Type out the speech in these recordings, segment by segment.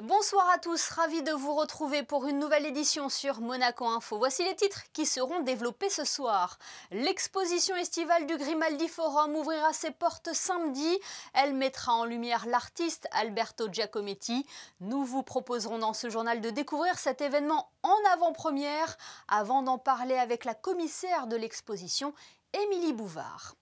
Bonsoir à tous, ravi de vous retrouver pour une nouvelle édition sur Monaco Info. Voici les titres qui seront développés ce soir. L'exposition estivale du Grimaldi Forum ouvrira ses portes samedi. Elle mettra en lumière l'artiste Alberto Giacometti. Nous vous proposerons dans ce journal de découvrir cet événement en avant-première avant d'en parler avec la commissaire de l'exposition, Émilie Bouvard.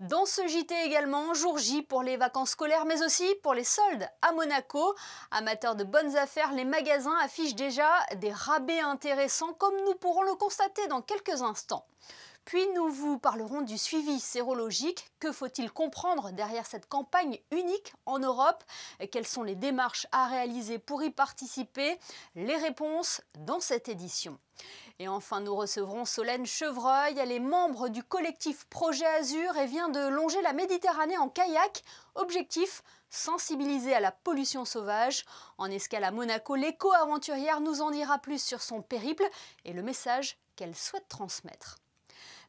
Dans ce JT également, jour J pour les vacances scolaires, mais aussi pour les soldes à Monaco. Amateurs de bonnes affaires, les magasins affichent déjà des rabais intéressants, comme nous pourrons le constater dans quelques instants. Puis nous vous parlerons du suivi sérologique. Que faut-il comprendre derrière cette campagne unique en Europe? Quelles sont les démarches à réaliser pour y participer? Les réponses dans cette édition. Et enfin, nous recevrons Solène Chevreuil. Elle est membre du collectif Projet Azur et vient de longer la Méditerranée en kayak. Objectif, sensibiliser à la pollution sauvage. En escale à Monaco, l'éco-aventurière nous en dira plus sur son périple et le message qu'elle souhaite transmettre.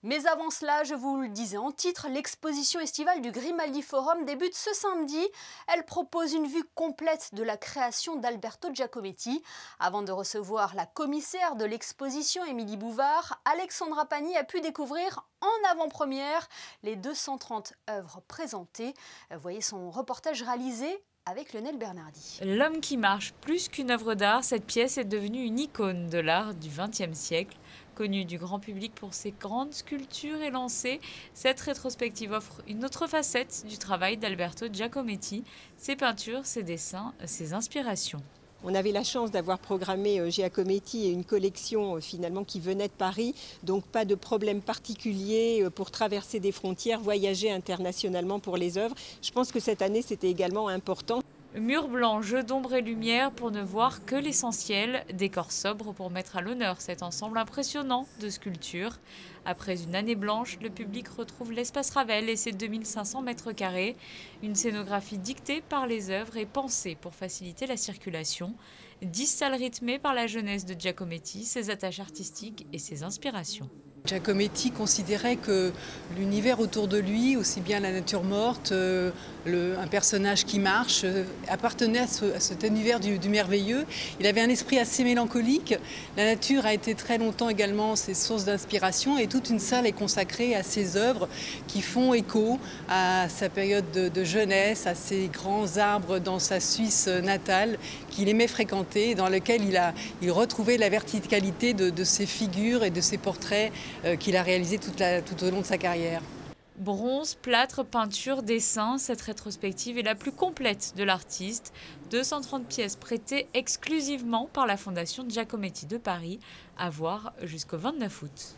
Mais avant cela, je vous le disais en titre, l'exposition estivale du Grimaldi Forum débute ce samedi. Elle propose une vue complète de la création d'Alberto Giacometti. Avant de recevoir la commissaire de l'exposition, Émilie Bouvard, Alexandra Pani a pu découvrir en avant-première les 230 œuvres présentées. Voyez son reportage réalisé avec Lionel Bernardi. L'homme qui marche, plus qu'une œuvre d'art, cette pièce est devenue une icône de l'art du XXe siècle. Connue du grand public pour ses grandes sculptures élancées, cette rétrospective offre une autre facette du travail d'Alberto Giacometti, ses peintures, ses dessins, ses inspirations. On avait la chance d'avoir programmé Giacometti et une collection finalement qui venait de Paris, donc pas de problème particulier pour traverser des frontières, voyager internationalement pour les œuvres. Je pense que cette année c'était également important. Mur blanc, jeu d'ombre et lumière pour ne voir que l'essentiel, décor sobre pour mettre à l'honneur cet ensemble impressionnant de sculptures. Après une année blanche, le public retrouve l'espace Ravel et ses 2500 mètres carrés. Une scénographie dictée par les œuvres et pensée pour faciliter la circulation. 10 salles rythmées par la jeunesse de Giacometti, ses attaches artistiques et ses inspirations. Giacometti considérait que l'univers autour de lui, aussi bien la nature morte, un personnage qui marche, appartenait à cet univers du merveilleux. Il avait un esprit assez mélancolique. La nature a été très longtemps également ses sources d'inspiration et toute une salle est consacrée à ses œuvres qui font écho à sa période de jeunesse, à ces grands arbres dans sa Suisse natale qu'il aimait fréquenter et dans lequel il retrouvait la verticalité de ses figures et de ses portraits qu'il a réalisé tout au long de sa carrière. Bronze, plâtre, peinture, dessin, cette rétrospective est la plus complète de l'artiste. 230 pièces prêtées exclusivement par la Fondation Giacometti de Paris, à voir jusqu'au 29 août.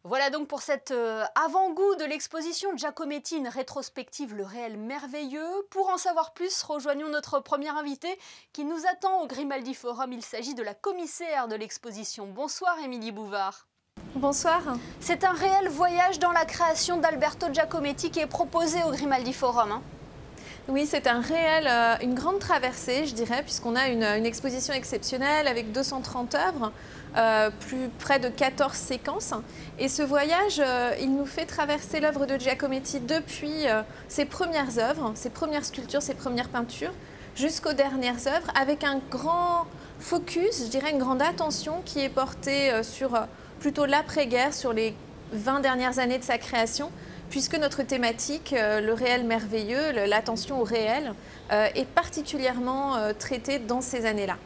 Voilà donc pour cet avant-goût de l'exposition Giacometti, une rétrospective Le Réel Merveilleux. Pour en savoir plus, rejoignons notre premier invité qui nous attend au Grimaldi Forum. Il s'agit de la commissaire de l'exposition. Bonsoir Émilie Bouvard. Bonsoir. C'est un réel voyage dans la création d'Alberto Giacometti qui est proposé au Grimaldi Forum. Oui, c'est une grande traversée, je dirais, puisqu'on a une exposition exceptionnelle avec 230 œuvres, plus près de 14 séquences. Et ce voyage, il nous fait traverser l'œuvre de Giacometti depuis ses premières œuvres, ses premières sculptures, ses premières peintures, jusqu'aux dernières œuvres, avec un grand focus, je dirais une grande attention qui est portée sur plutôt l'après-guerre, sur les 20 dernières années de sa création, puisque notre thématique, le réel merveilleux, l'attention au réel, est particulièrement traitée dans ces années-là.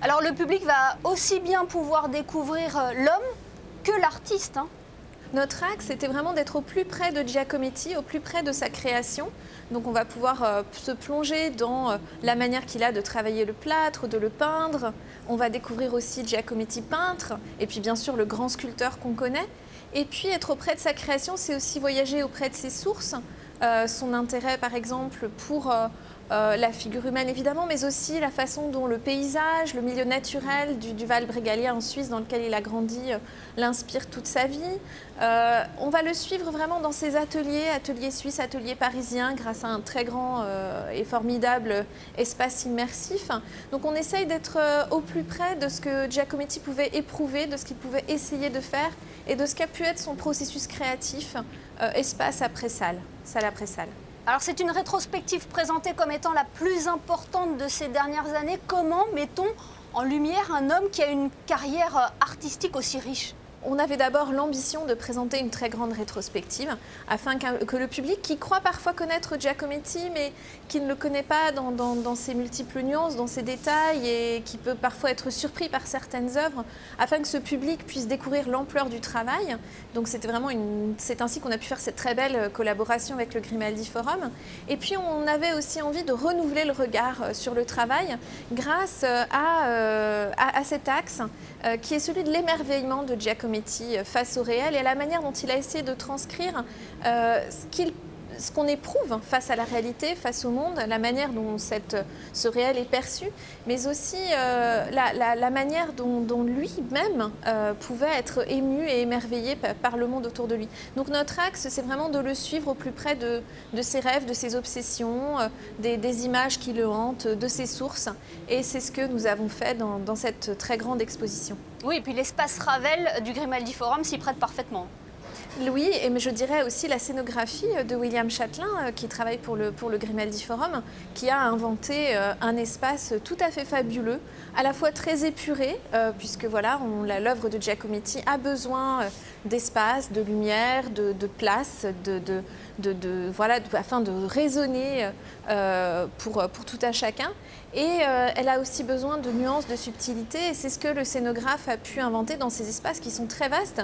Alors le public va aussi bien pouvoir découvrir l'homme que l'artiste. Notre axe, c'était vraiment d'être au plus près de Giacometti, au plus près de sa création. Donc on va pouvoir se plonger dans la manière qu'il a de travailler le plâtre, de le peindre. On va découvrir aussi Giacometti peintre, et puis bien sûr le grand sculpteur qu'on connaît. Et puis être auprès de sa création, c'est aussi voyager auprès de ses sources. Son intérêt par exemple pour la figure humaine évidemment, mais aussi la façon dont le paysage, le milieu naturel du Val Bregaglia en Suisse dans lequel il a grandi l'inspire toute sa vie. On va le suivre vraiment dans ses ateliers suisses, ateliers parisiens, grâce à un très grand et formidable espace immersif. Donc on essaye d'être au plus près de ce que Giacometti pouvait éprouver, de ce qu'il pouvait essayer de faire et de ce qu'a pu être son processus créatif, espace après salle, salle après salle. Alors c'est une rétrospective présentée comme étant la plus importante de ces dernières années. Comment mettons en lumière un homme qui a une carrière artistique aussi riche ? On avait d'abord l'ambition de présenter une très grande rétrospective afin que le public qui croit parfois connaître Giacometti mais qui ne le connaît pas dans ses multiples nuances, dans ses détails et qui peut parfois être surpris par certaines œuvres, afin que ce public puisse découvrir l'ampleur du travail. Donc c'est ainsi qu'on a pu faire cette très belle collaboration avec le Grimaldi Forum. Et puis on avait aussi envie de renouveler le regard sur le travail grâce à cet axe qui est celui de l'émerveillement de Giacometti face au réel et à la manière dont il a essayé de transcrire ce qu'on éprouve face à la réalité, face au monde, la manière dont ce réel est perçu, mais aussi la manière dont lui-même pouvait être ému et émerveillé par le monde autour de lui. Donc notre axe, c'est vraiment de le suivre au plus près de ses rêves, de ses obsessions, des images qui le hantent, de ses sources. Et c'est ce que nous avons fait dans cette très grande exposition. Oui, et puis l'espace Ravel du Grimaldi Forum s'y prête parfaitement. Oui, et je dirais aussi la scénographie de William Châtelain, qui travaille pour le Grimaldi Forum, qui a inventé un espace tout à fait fabuleux, à la fois très épuré, puisque voilà, l'œuvre de Giacometti a besoin d'espace, de lumière, de place, voilà, afin de résonner pour tout à chacun. Et elle a aussi besoin de nuances, de subtilité, et c'est ce que le scénographe a pu inventer dans ces espaces qui sont très vastes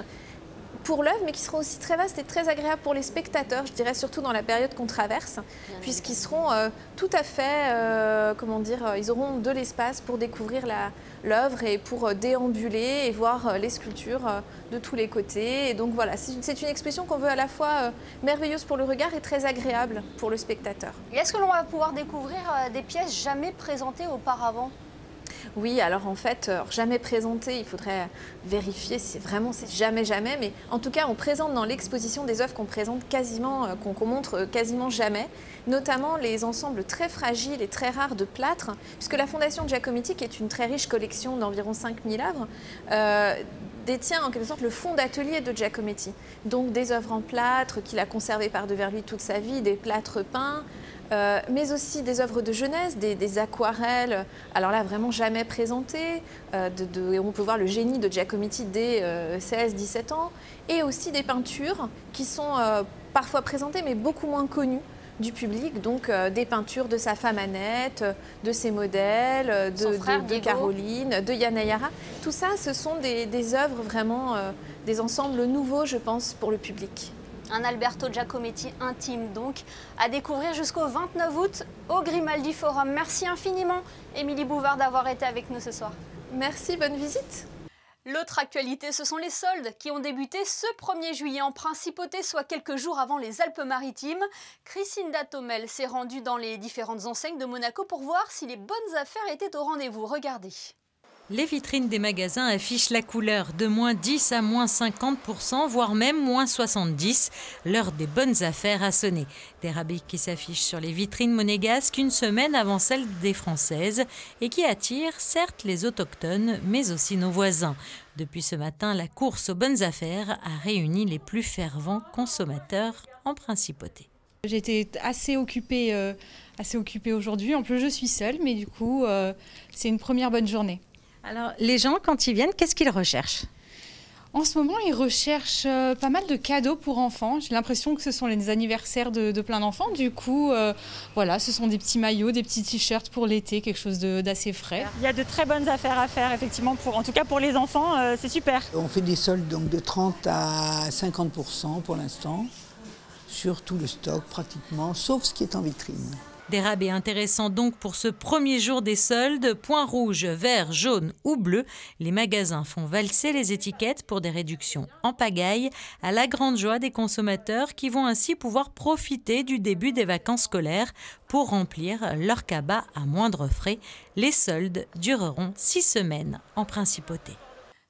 pour l'œuvre, mais qui seront aussi très vastes et très agréables pour les spectateurs, je dirais surtout dans la période qu'on traverse, puisqu'ils seront tout à fait, ils auront de l'espace pour découvrir l'œuvre et pour déambuler et voir les sculptures de tous les côtés. Et donc voilà, c'est une exposition qu'on veut à la fois merveilleuse pour le regard et très agréable pour le spectateur. Et est-ce que l'on va pouvoir découvrir des pièces jamais présentées auparavant ? Oui, alors en fait, jamais présenté, il faudrait vérifier si vraiment c'est jamais, mais en tout cas on présente dans l'exposition des œuvres qu'on présente quasiment, qu'on montre quasiment jamais, notamment les ensembles très fragiles et très rares de plâtre, puisque la Fondation Giacometti, qui est une très riche collection d'environ 5000 œuvres, détient en quelque sorte le fonds d'atelier de Giacometti. Donc des œuvres en plâtre qu'il a conservées par devers lui toute sa vie, des plâtres peints, mais aussi des œuvres de jeunesse, des aquarelles, alors là vraiment jamais présentées, on peut voir le génie de Giacometti dès 16-17 ans, et aussi des peintures qui sont parfois présentées mais beaucoup moins connues du public, donc des peintures de sa femme Annette, de ses modèles, de Caroline, de Yana Yara. Tout ça, ce sont des œuvres vraiment, des ensembles nouveaux, je pense, pour le public. Un Alberto Giacometti intime donc, à découvrir jusqu'au 29 août au Grimaldi Forum. Merci infiniment, Émilie Bouvard, d'avoir été avec nous ce soir. Merci, bonne visite. L'autre actualité, ce sont les soldes qui ont débuté ce 1er juillet en Principauté, soit quelques jours avant les Alpes-Maritimes. Christine Datomel s'est rendue dans les différentes enseignes de Monaco pour voir si les bonnes affaires étaient au rendez-vous. Regardez. Les vitrines des magasins affichent la couleur de moins 10 à moins 50%, voire même moins 70%. L'heure des bonnes affaires a sonné. Des rabais qui s'affichent sur les vitrines monégasques une semaine avant celle des Françaises et qui attirent certes les autochtones, mais aussi nos voisins. Depuis ce matin, la course aux bonnes affaires a réuni les plus fervents consommateurs en Principauté. J'étais assez occupée aujourd'hui. En plus, je suis seule, mais du coup, c'est une première bonne journée. Alors, les gens, quand ils viennent, qu'est-ce qu'ils recherchent ? En ce moment, ils recherchent pas mal de cadeaux pour enfants. J'ai l'impression que ce sont les anniversaires de plein d'enfants. Du coup, voilà, ce sont des petits maillots, des petits t-shirts pour l'été, quelque chose d'assez frais. Il y a de très bonnes affaires à faire, effectivement, en tout cas pour les enfants, c'est super. On fait des soldes donc, de 30 à 50% pour l'instant, sur tout le stock pratiquement, sauf ce qui est en vitrine. Des rabais intéressants donc pour ce premier jour des soldes. Point rouge, vert, jaune ou bleu. Les magasins font valser les étiquettes pour des réductions en pagaille, à la grande joie des consommateurs qui vont ainsi pouvoir profiter du début des vacances scolaires pour remplir leur cabas à moindre frais. Les soldes dureront 6 semaines en Principauté.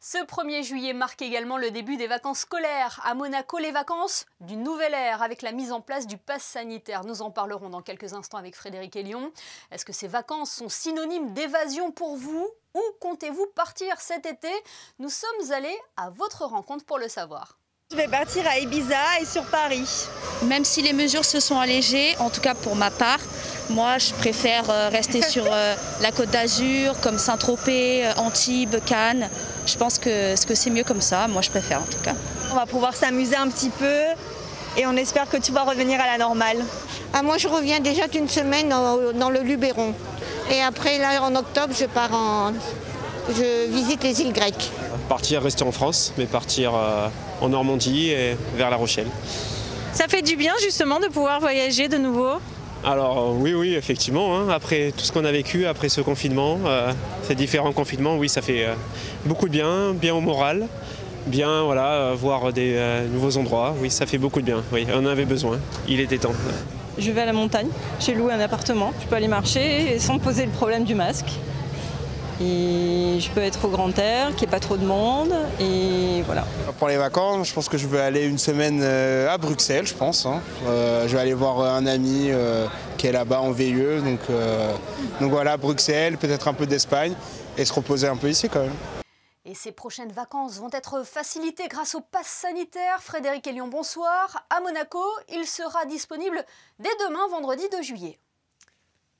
Ce 1er juillet marque également le début des vacances scolaires. À Monaco, les vacances d'une nouvelle ère avec la mise en place du pass sanitaire. Nous en parlerons dans quelques instants avec Frédéric Hélion. Est-ce que ces vacances sont synonymes d'évasion pour vous ? Où comptez-vous partir cet été ? Nous sommes allés à votre rencontre pour le savoir. Je vais partir à Ibiza et sur Paris. Même si les mesures se sont allégées, en tout cas pour ma part, moi je préfère rester sur la Côte d'Azur, comme Saint-Tropez, Antibes, Cannes. Je pense que c'est mieux comme ça, moi je préfère en tout cas. On va pouvoir s'amuser un petit peu et on espère que tout va revenir à la normale. Moi je reviens déjà d'une semaine dans le Luberon. Et après là en octobre je visite les îles grecques. Partir, rester en France, mais partir en Normandie et vers La Rochelle. Ça fait du bien justement de pouvoir voyager de nouveau. Alors oui, effectivement, hein, après tout ce qu'on a vécu, après ce confinement, ces différents confinements, oui, ça fait beaucoup de bien au moral, bien voir des nouveaux endroits, oui, ça fait beaucoup de bien, oui, on en avait besoin, il était temps. Je vais à la montagne, j'ai loué un appartement, je peux aller marcher sans me poser le problème du masque. Et je peux être au grand air, qu'il n'y ait pas trop de monde, et voilà. Pour les vacances, je pense que je vais aller une semaine à Bruxelles, je pense. Je vais aller voir un ami qui est là-bas en VIE, donc voilà, Bruxelles, peut-être un peu d'Espagne, et se reposer un peu ici quand même. Et ces prochaines vacances vont être facilitées grâce au pass sanitaire. Frédéric Elion, bonsoir. À Monaco, il sera disponible dès demain, vendredi 2 juillet.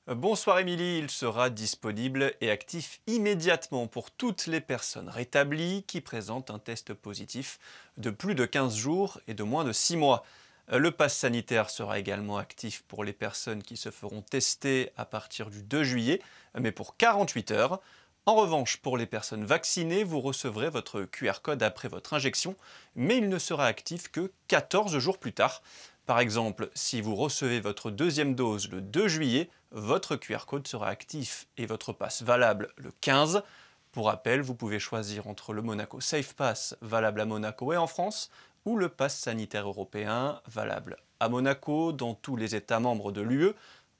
Bonsoir Émilie, il sera disponible et actif immédiatement pour toutes les personnes rétablies qui présentent un test positif de plus de 15 jours et de moins de 6 mois. Le pass sanitaire sera également actif pour les personnes qui se feront tester à partir du 2 juillet, mais pour 48 heures. En revanche, pour les personnes vaccinées, vous recevrez votre QR code après votre injection, mais il ne sera actif que 14 jours plus tard. Par exemple, si vous recevez votre deuxième dose le 2 juillet, votre QR code sera actif et votre pass valable le 15. Pour rappel, vous pouvez choisir entre le Monaco Safe Pass valable à Monaco et en France ou le pass sanitaire européen valable à Monaco, dans tous les États membres de l'UE,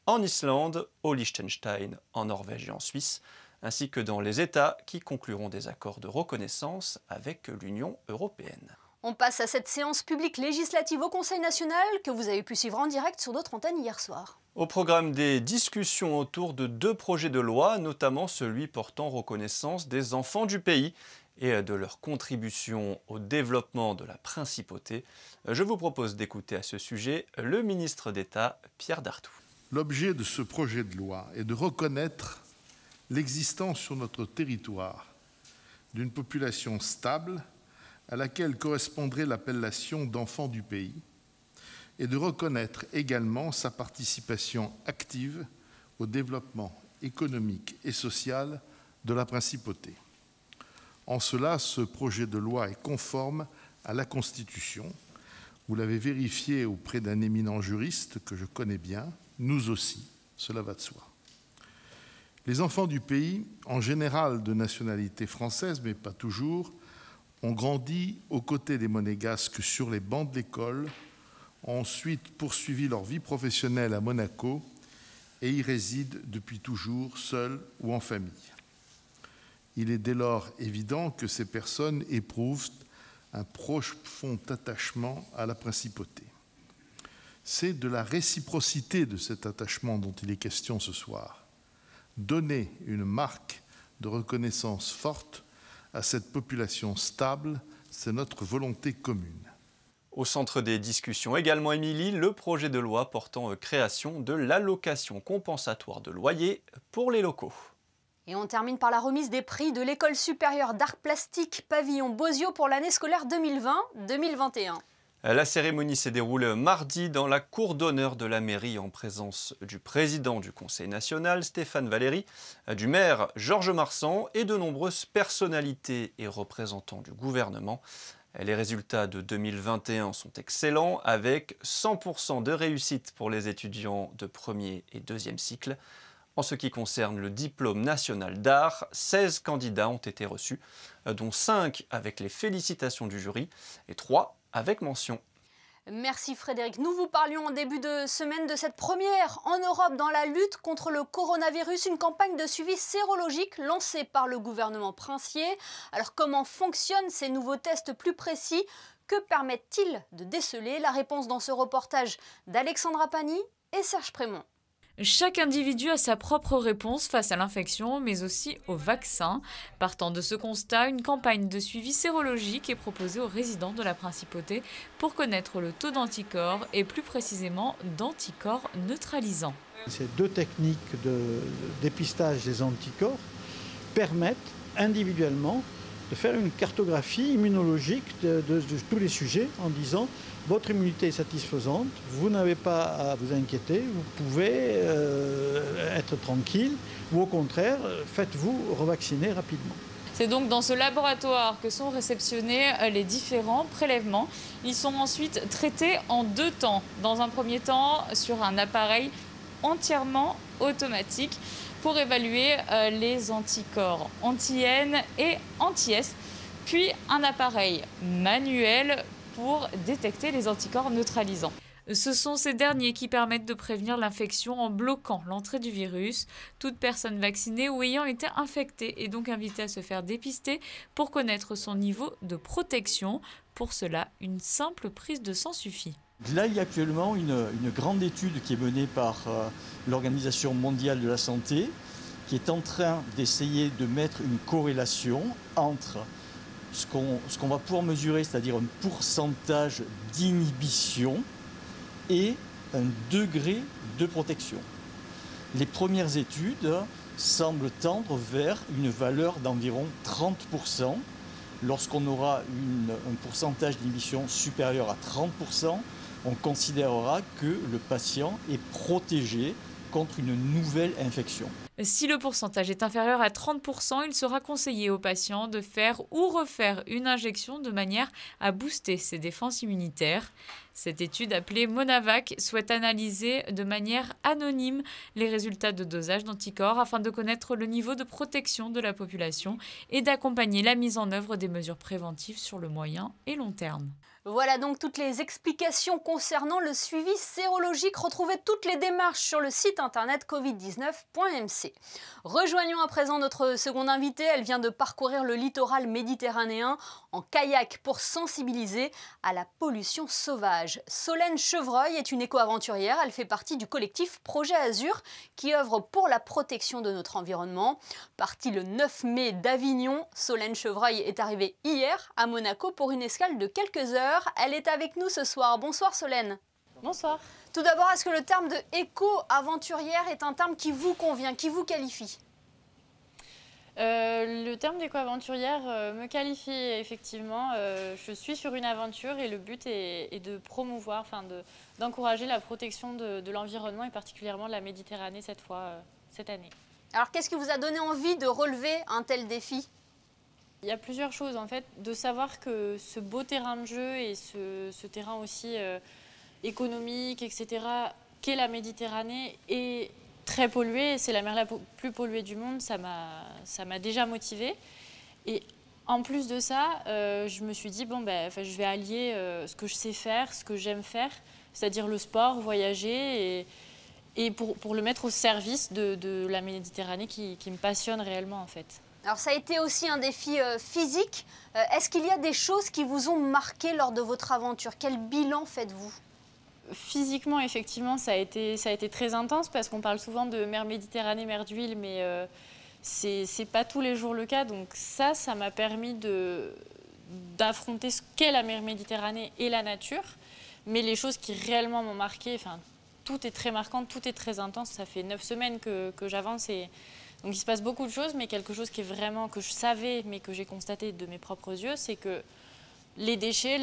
en Islande, au Liechtenstein, en Norvège et en Suisse, ainsi que dans les États qui concluront des accords de reconnaissance avec l'Union européenne. On passe à cette séance publique législative au Conseil national que vous avez pu suivre en direct sur notre antenne hier soir. Au programme des discussions autour de 2 projets de loi, notamment celui portant reconnaissance des enfants du pays et de leur contribution au développement de la principauté. Je vous propose d'écouter à ce sujet le ministre d'État Pierre Dartout. L'objet de ce projet de loi est de reconnaître l'existence sur notre territoire d'une population stable à laquelle correspondrait l'appellation d'enfants du pays, et de reconnaître également sa participation active au développement économique et social de la principauté. En cela, ce projet de loi est conforme à la Constitution. Vous l'avez vérifié auprès d'un éminent juriste que je connais bien, nous aussi, cela va de soi. Les enfants du pays, en général de nationalité française, mais pas toujours, ont grandi aux côtés des Monégasques sur les bancs de l'école, ont ensuite poursuivi leur vie professionnelle à Monaco et y résident depuis toujours seuls ou en famille. Il est dès lors évident que ces personnes éprouvent un profond attachement à la principauté. C'est de la réciprocité de cet attachement dont il est question ce soir. Donner une marque de reconnaissance forte à cette population stable, c'est notre volonté commune. Au centre des discussions également, Émilie, le projet de loi portant création de l'allocation compensatoire de loyer pour les locaux. Et on termine par la remise des prix de l'École supérieure d'art plastique Pavillon Bozio pour l'année scolaire 2020-2021. La cérémonie s'est déroulée mardi dans la cour d'honneur de la mairie en présence du président du Conseil national, Stéphane Valéry, du maire Georges Marsan et de nombreuses personnalités et représentants du gouvernement. Les résultats de 2021 sont excellents avec 100% de réussite pour les étudiants de premier et deuxième cycle. En ce qui concerne le diplôme national d'art, 16 candidats ont été reçus, dont 5 avec les félicitations du jury et 3 avec mention. Merci Frédéric. Nous vous parlions en début de semaine de cette première en Europe dans la lutte contre le coronavirus, une campagne de suivi sérologique lancée par le gouvernement princier. Alors comment fonctionnent ces nouveaux tests plus précis? Que permettent-ils de déceler? La réponse dans ce reportage d'Alexandra Pani et Serge Prémont. Chaque individu a sa propre réponse face à l'infection, mais aussi au vaccin. Partant de ce constat, une campagne de suivi sérologique est proposée aux résidents de la Principauté pour connaître le taux d'anticorps et plus précisément d'anticorps neutralisants. Ces deux techniques de dépistage des anticorps permettent individuellement de faire une cartographie immunologique de tous les sujets en disant votre immunité est satisfaisante, vous n'avez pas à vous inquiéter, vous pouvez être tranquille ou au contraire, faites-vous revacciner rapidement. C'est donc dans ce laboratoire que sont réceptionnés les différents prélèvements. Ils sont ensuite traités en 2 temps. Dans un premier temps, sur un appareil entièrement automatique pour évaluer les anticorps anti-N et anti-S, puis un appareil manuel pour détecter les anticorps neutralisants. Ce sont ces derniers qui permettent de prévenir l'infection en bloquant l'entrée du virus. Toute personne vaccinée ou ayant été infectée est donc invitée à se faire dépister pour connaître son niveau de protection. Pour cela, une simple prise de sang suffit. Là, il y a actuellement une grande étude qui est menée par l'Organisation mondiale de la santé, qui est en train d'essayer de mettre une corrélation entre ce qu'on va pouvoir mesurer, c'est-à-dire un pourcentage d'inhibition et un degré de protection. Les premières études semblent tendre vers une valeur d'environ 30%. Lorsqu'on aura un pourcentage d'inhibition supérieur à 30%, on considérera que le patient est protégé contre une nouvelle infection. Si le pourcentage est inférieur à 30%, il sera conseillé aux patients de faire ou refaire une injection de manière à booster ses défenses immunitaires. Cette étude appelée Monavac souhaite analyser de manière anonyme les résultats de dosage d'anticorps afin de connaître le niveau de protection de la population et d'accompagner la mise en œuvre des mesures préventives sur le moyen et long terme. Voilà donc toutes les explications concernant le suivi sérologique. Retrouvez toutes les démarches sur le site internet covid19.mc. Rejoignons à présent notre seconde invitée. Elle vient de parcourir le littoral méditerranéen en kayak pour sensibiliser à la pollution sauvage. Solène Chevreuil est une éco-aventurière. Elle fait partie du collectif Projet Azur qui œuvre pour la protection de notre environnement. Partie le 9 mai d'Avignon, Solène Chevreuil est arrivée hier à Monaco pour une escale de quelques heures. Elle est avec nous ce soir. Bonsoir Solène. Bonsoir. Tout d'abord, est-ce que le terme de éco-aventurière est un terme qui vous convient, qui vous qualifie ? Le terme d'éco-aventurière me qualifie effectivement. Je suis sur une aventure et le but est de promouvoir, d'encourager la protection de l'environnement et particulièrement de la Méditerranée cette année. Alors qu'est-ce qui vous a donné envie de relever un tel défi ? Il y a plusieurs choses en fait. De savoir que ce beau terrain de jeu et ce terrain aussi économique, etc., qu'est la Méditerranée est très polluée. C'est la mer la plus polluée du monde. Ça m'a déjà motivée. Et en plus de ça, je me suis dit, je vais allier ce que je sais faire, ce que j'aime faire, c'est-à-dire le sport, voyager, et pour le mettre au service de la Méditerranée qui me passionne réellement en fait. Alors ça a été aussi un défi physique. Est-ce qu'il y a des choses qui vous ont marqué lors de votre aventure ? Quel bilan faites-vous ? Physiquement, effectivement, ça a été très intense parce qu'on parle souvent de mer Méditerranée, mer d'huile, mais c'est pas tous les jours le cas. Donc ça m'a permis d'affronter ce qu'est la mer Méditerranée et la nature. Mais les choses qui réellement m'ont marqué, tout est très marquant, tout est très intense. Ça fait 9 semaines que j'avance et donc il se passe beaucoup de choses, mais quelque chose qui est vraiment, que je savais, mais que j'ai constaté de mes propres yeux, c'est que les déchets,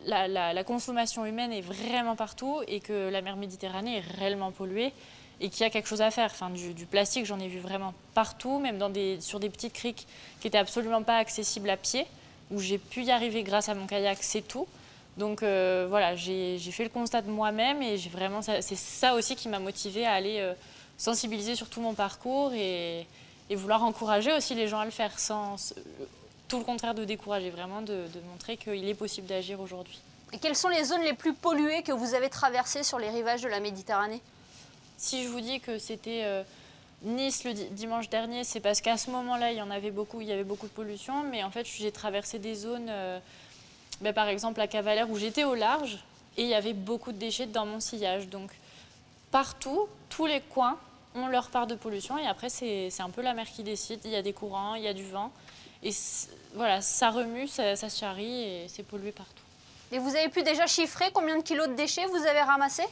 la consommation humaine est vraiment partout et que la mer Méditerranée est réellement polluée et qu'il y a quelque chose à faire. Du plastique, j'en ai vu vraiment partout, même sur des petites criques qui n'étaient absolument pas accessibles à pied, où j'ai pu y arriver grâce à mon kayak, c'est tout. Donc voilà, j'ai fait le constat de moi-même et c'est ça aussi qui m'a motivée à aller sensibiliser sur tout mon parcours et vouloir encourager aussi les gens à le faire sans tout le contraire de décourager, vraiment de montrer qu'il est possible d'agir aujourd'hui. Et quelles sont les zones les plus polluées que vous avez traversées sur les rivages de la Méditerranée ? Si je vous dis que c'était Nice le dimanche dernier, c'est parce qu'à ce moment-là, il y avait beaucoup de pollution, mais en fait, j'ai traversé des zones, par exemple à Cavalère, où j'étais au large, et il y avait beaucoup de déchets dans mon sillage. Donc, partout, tous les coins ont leur part de pollution et après c'est un peu la mer qui décide. Il y a des courants, il y a du vent et voilà, ça remue, ça se charrie et c'est pollué partout. Et vous avez pu déjà chiffrer combien de kilos de déchets vous avez ramassés?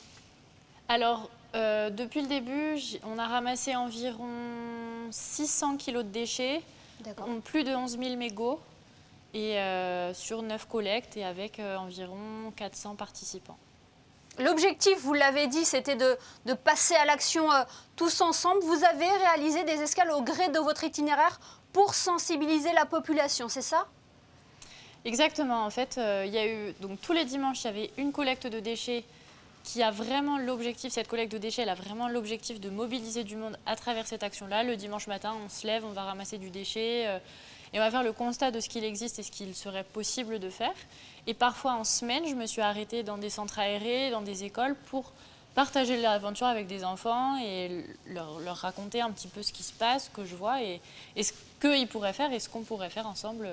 Alors, depuis le début, on a ramassé environ 600 kilos de déchets, plus de 11 000 mégots et sur 9 collectes et avec environ 400 participants. L'objectif, vous l'avez dit, c'était de passer à l'action tous ensemble. Vous avez réalisé des escales au gré de votre itinéraire pour sensibiliser la population, c'est ça? Exactement. En fait, il y a eu, donc, tous les dimanches, il y avait une collecte de déchets qui a vraiment l'objectif, cette collecte de déchets, elle a vraiment l'objectif de mobiliser du monde à travers cette action-là. Le dimanche matin, on se lève, on va ramasser du déchet et on va faire le constat de ce qu'il existe et ce qu'il serait possible de faire. Et parfois, en semaine, je me suis arrêtée dans des centres aérés, dans des écoles pour partager l'aventure avec des enfants et leur raconter un petit peu ce qui se passe, ce que je vois et ce qu'ils pourraient faire et ce qu'on pourrait faire ensemble.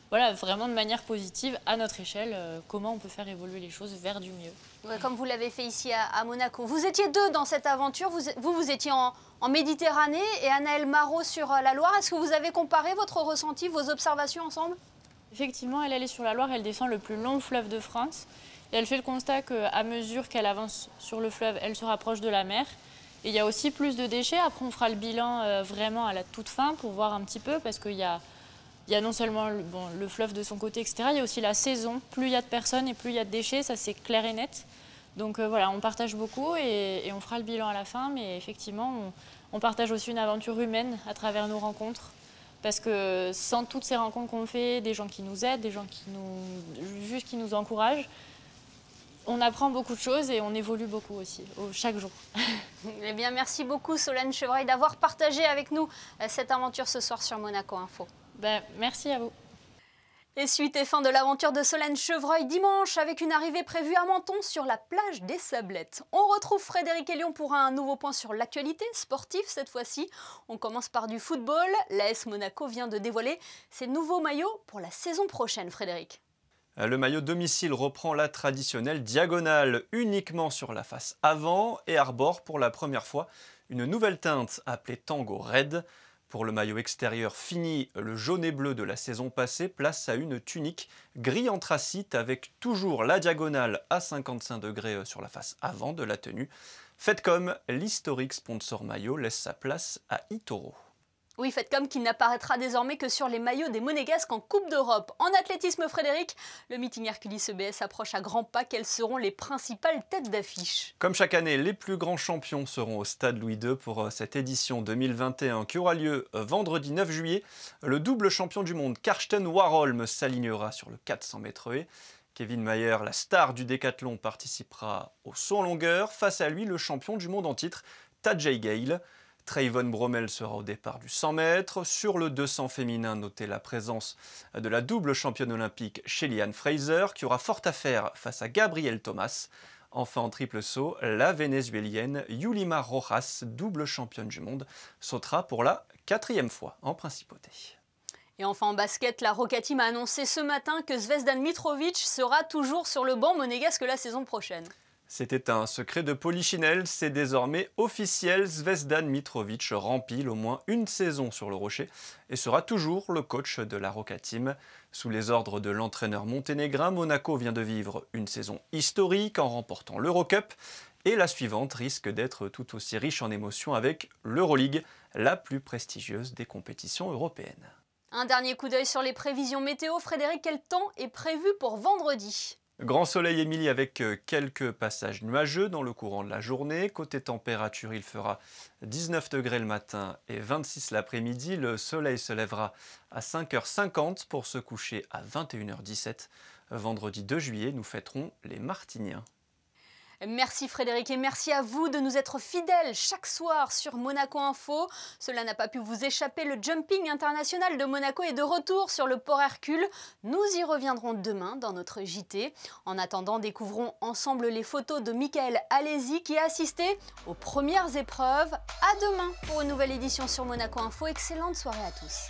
Voilà, vraiment de manière positive, à notre échelle, comment on peut faire évoluer les choses vers du mieux. Ouais, comme vous l'avez fait ici à Monaco. Vous étiez deux dans cette aventure, vous étiez en Méditerranée et Anaëlle Marot sur la Loire. Est-ce que vous avez comparé votre ressenti, vos observations ensemble? Effectivement, elle est sur la Loire, elle descend le plus long fleuve de France. Et elle fait le constat qu'à mesure qu'elle avance sur le fleuve, elle se rapproche de la mer. Et il y a aussi plus de déchets. Après, on fera le bilan vraiment à la toute fin pour voir un petit peu, parce qu'il y a non seulement le fleuve de son côté, etc. Il y a aussi la saison. Plus il y a de personnes et plus il y a de déchets, ça c'est clair et net. Donc voilà, on partage beaucoup et on fera le bilan à la fin. Mais effectivement, on partage aussi une aventure humaine à travers nos rencontres. Parce que sans toutes ces rencontres qu'on fait, des gens qui nous aident, des gens qui nous encouragent, on apprend beaucoup de choses et on évolue beaucoup aussi, chaque jour. Eh bien, merci beaucoup Solène Chevreuil d'avoir partagé avec nous cette aventure ce soir sur Monaco Info. Merci à vous. Et suite et fin de l'aventure de Solène Chevreuil dimanche avec une arrivée prévue à Menton sur la plage des Sablettes. On retrouve Frédéric Elion pour un nouveau point sur l'actualité sportive cette fois-ci. On commence par du football. L'AS Monaco vient de dévoiler ses nouveaux maillots pour la saison prochaine, Frédéric. Le maillot domicile reprend la traditionnelle diagonale uniquement sur la face avant et arbore pour la première fois une nouvelle teinte appelée Tango Red. Pour le maillot extérieur fini, le jaune et bleu de la saison passée, place à une tunique gris anthracite avec toujours la diagonale à 55 degrés sur la face avant de la tenue. Fedcom, l'historique sponsor maillot, laisse sa place à Itoro. Oui, Fedcom qui n'apparaîtra désormais que sur les maillots des Monégasques en Coupe d'Europe. En athlétisme, Frédéric, le meeting Hercules EBS approche à grands pas. Quelles seront les principales têtes d'affiche? Comme chaque année, les plus grands champions seront au Stade Louis II pour cette édition 2021 qui aura lieu vendredi 9 juillet. Le double champion du monde Karsten Warholm s'alignera sur le 400 mètres haies. Kevin Mayer, la star du décathlon, participera au saut en longueur. Face à lui, le champion du monde en titre, Tajay Gale. Trayvon Bromell sera au départ du 100 mètres. Sur le 200 féminin, notez la présence de la double championne olympique Shelly-Ann Fraser, qui aura fort à faire face à Gabrielle Thomas. Enfin en triple saut, la vénézuélienne Yulima Rojas, double championne du monde, sautera pour la 4e fois en principauté. Et enfin en basket, la Roca Team a annoncé ce matin que Zvezdan Mitrovic sera toujours sur le banc monégasque la saison prochaine. C'était un secret de polichinelle, c'est désormais officiel. Zvezdan Mitrovic rempile au moins une saison sur le rocher et sera toujours le coach de la Roca Team. Sous les ordres de l'entraîneur monténégrin, Monaco vient de vivre une saison historique en remportant l'Eurocup. Et la suivante risque d'être tout aussi riche en émotions avec l'Euroleague, la plus prestigieuse des compétitions européennes. Un dernier coup d'œil sur les prévisions météo. Frédéric, quel temps est prévu pour vendredi ? Grand soleil, Émilie, avec quelques passages nuageux dans le courant de la journée. Côté température, il fera 19 degrés le matin et 26 l'après-midi. Le soleil se lèvera à 5h50 pour se coucher à 21h17. Vendredi 2 juillet, nous fêterons les Martiniens. Merci Frédéric et merci à vous de nous être fidèles chaque soir sur Monaco Info. Cela n'a pas pu vous échapper, le jumping international de Monaco est de retour sur le port Hercule. Nous y reviendrons demain dans notre JT. En attendant, découvrons ensemble les photos de Michael Alési qui a assisté aux premières épreuves. À demain pour une nouvelle édition sur Monaco Info. Excellente soirée à tous.